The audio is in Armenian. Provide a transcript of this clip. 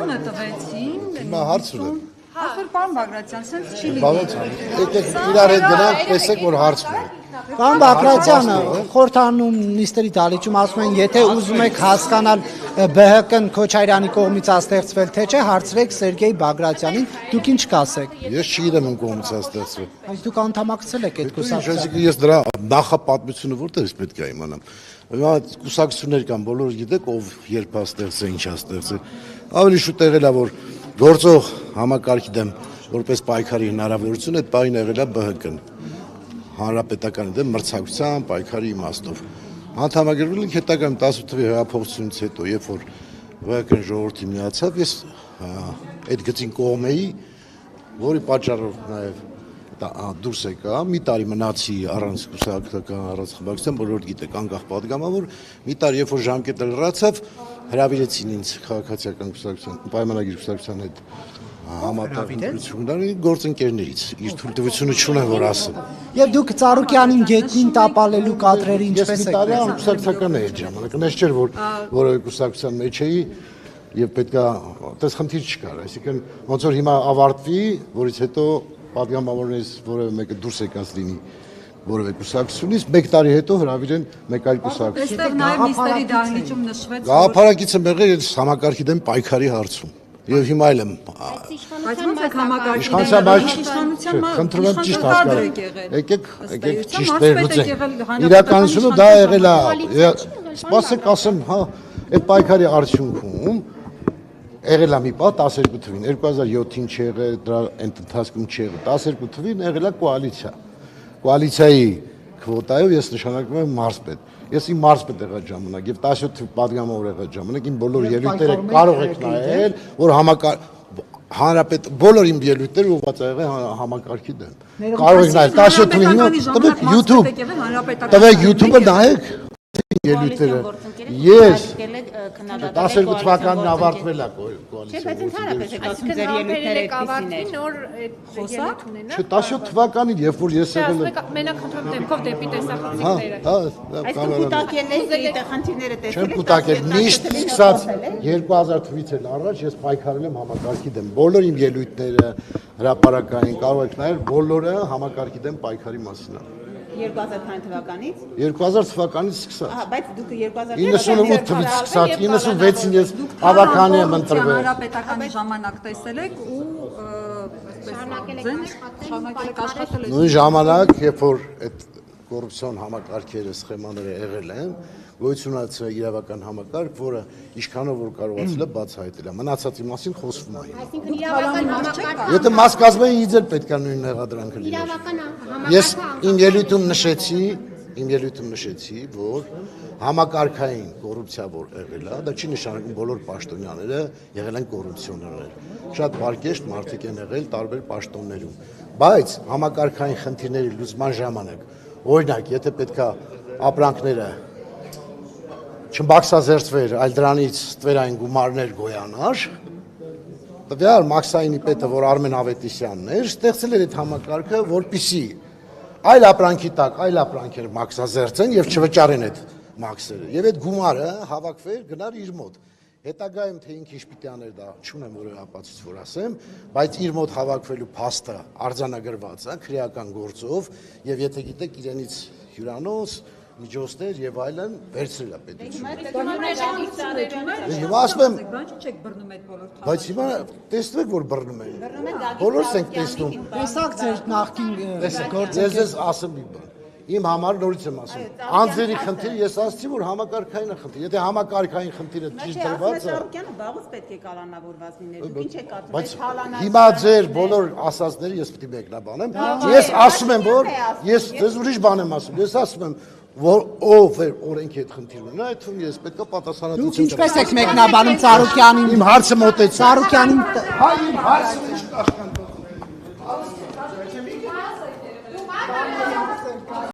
50-ը տվեցին։ Հիմա հարց ունեմ։ Ախր պարոն Բագրատյան, սենց չի Բավական։ Եկեք իրար հետ գնանք, տեսեք որ հարց ունենք։ Պարոն Բագրատյանը խորհրդանում նիստերի դալիճում ասում են, եթե ուզում եք հասկանալ ԲՀԿ-ն Քոչարյանի կողմից ստեղծվել թե չէ, հարցրեք Սերգեյ Բագրատյանին, դուք ինչ կասեք։ Ես չգիտեմ ում կողմից ստեղծվել։ Այս դուք անդամակցել եք այդ կուսակցությանը։ Ես դրա նախապատմությունը որտեղից պետք է իմանամ։ Հիմա կուսակցություններ կան, բոլորը գիտեք ով երբ է ստեղծել, ինչ է ստեղծել։ Ավելի շուտ եղել է որ գործող համակարգի դեմ որպես պայքարի հնարավորություն այդ բանը եղել է ԲՀԿ-ն։ Հանրապետականի դեմ մրցակցության պայքարի իմաստով։ Անդամագրվել ենք հետագայում 18 թվականի հեղափոխությունից հետո, երբ որ ԲՀԿ-ն ժողովրդի միացավ, ես այդ գծին կողմ էի, որի պատճառով նաև դուրս եկա, մի տարի մնացի առանց կուսակցական առանց խմբակցության, բոլորդ գիտեք, անկախ պատգամավոր, մի տարի երբ որ ժամկետը լրացավ, հրավիրեցին ինձ քաղաքացիական կուսակցության, պայմանագիր կուսակցության հետ համատեղ գործընկերներից, իր թույլտվությունը չունեն որ ասեմ։ Եւ դուք Ծառուկյանին գետնին տապալելու կադրերը ինչպես եք տեսել։ Ես կուսակցական էի ժամանակ, այնպես չէր որ որևէ կուսակցության մեջ էի եւ պետքա այդպես խնդիր չկար, այսինքն ոնց որ հիմա ավարտվի, որից հետո պատգամավորներից որևէ մեկը դուրս եկած լինի որևէ կուսակցությունից, մեկ տարի հետո հրավիրեն մեկ այլ կուսակցություն։ Այստեղ նաև նիստերի դահլիճում նշվեց, գաղափարակիցը եղել է համակարգի դեմ պայքարի հարցում։ Եվ հիմա էլ եմ։ Բայց ոնց է համակարգի իշխանության խնդրում եմ ճիշտ հասկանալ։ Եկեք ճիշտ վերլուծենք։ Իրականությունը դա եղել է, սպասեք ասեմ, հա, այդ պայքարի արդյունքում եղել է մի պահ 12 թվին, 2007-ին չեղել, դրա ընթացքում չեղել, 12 թվին եղել է կոալիցիա։ Կոալիցիայի քվոտայով ես նշանակվում եմ մարզպետ։ Ես իմ մարզպետ եղած ժամանակ եւ 17 թվականի պատգամավոր եղած ժամանակ իմ բոլոր ելույթները կարող եք նայել, որ հանրապետ բոլոր իմ ելույթները ուղղված եղել համակարգի դեմ։ Կարող եք նայել 17 թվականին տվեք YouTube, տվեք YouTube-ը նայեք ելույթները։ Ես 12 թվականին ավարտվել է կոալիցիա։ Չէ, բայց ընդհանրապես եկացում ձեր ելույթները այդպեսին էր։ նոր ելույթ ունենա։ Չէ, 17 թվականին, երբ որ ես եղել եմ։ Մենակ ընդհանուր դեպքով դեպի տեսախցիկները։ Այսինքն կուտակել եք այդ խնդիրները տեսել։ Չեմ կուտակել, միշտ սկսած 2000 թվականից էլ առաջ ես պայքարել եմ համակարգի դեմ։ Բոլոր իմ ելույթները հրապարակային կարող եք նայել, բոլորը համակարգի դեմ պայքարի մասին է։ 2000 թվականից 2000 թվականից սկսած։ Ահա, բայց դուք 98 թվականից սկսած 96-ին ես ավականի եմ ընտրվել։ Հանրապետականի ժամանակ տեսել եք ու շարունակել եք աշխատել։ Նույն ժամանակ, երբ որ այդ կոռուպցիոն համակարգերը, սխեմաները եղել են, գոյությունացել է իրավական համակարգ, որը ինչքանով որ կարողացել է բացահայտել է։ Մնացածի մասին խոսվում է։ այսինքն իրավական համակարգ Եթե մաս կազմեի, ինձ էլ պետք է նույն մեղադրանքը լիներ։ Ես իմ ելույթում նշեցի, որ համակարգային կոռուպցիա որ եղել է, դա չի նշանակում բոլոր պաշտոնյաները եղել են կոռուպցիոներներ։ Շատ բարգեշտ մարդիկ են եղել տարբեր պաշտոններում, բայց համակարգային խնդիրների լուծման ժամանակ, օրինակ, եթե պետքա ապրանքները չմաքսազերծվեր, այլ դրանից ստվերային գումարներ գոյանար, տվյալ Մաքսայինի պետը, որ Արմեն Ավետիսյանն էր, ստեղծել էր այդ համակարգը, որպեսզի այլ ապրանքի տակ այլ ապրանքեր մաքսազերծեն եւ չվճարեն այդ մաքսերը։ Եվ այդ գումարը հավաքվեր, գնար իր մոտ։ Հետագայում թե ինքը ինչ պիտի աներ դա չունեմ որևէ ապացույց որ ասեմ, բայց իր մոտ հավաքվելու փաստը արձանագրված է քրեական գործով եւ եթե գիտեք իրենից հյուրանոց միջոցներ եւ այլն վերցրել է պետությունը։ Հիմա ասում եմ, բայց հիմա տեսնեք որ բռնում են։ Բոլորս ենք տեսնում։ Տեսակ ձեր նախկին Ես ես ասեմ մի բան։ Իմ համար նորից եմ ասում։ Անձերի խնդիրը ես ասացի որ համակարգային է խնդիր։ Եթե համակարգային խնդիրը ճիշտ դրված է։ Ծառուկյանը բաղուց պետք է կալանավորված լիներ։ Դուք ինչ եք կարծում։ Բայց հիմա ձեր բոլոր ասածները ես պիտի մեկնաբանեմ։ Ես ասում եմ որ ես ձեզ ուրիշ բան եմ ասում։ Ես ասում եմ որ ով է օրենքի հետ խնդիր ունենա, այդ թվում ես պետք է պատասխանատվություն։ Դուք ինչպես եք մեկնաբանում Ծառուկյանին։ Իմ հարցը մոտեց։ Ծառուկյանին Հայ իմ հարցը ինչ կաշխատի։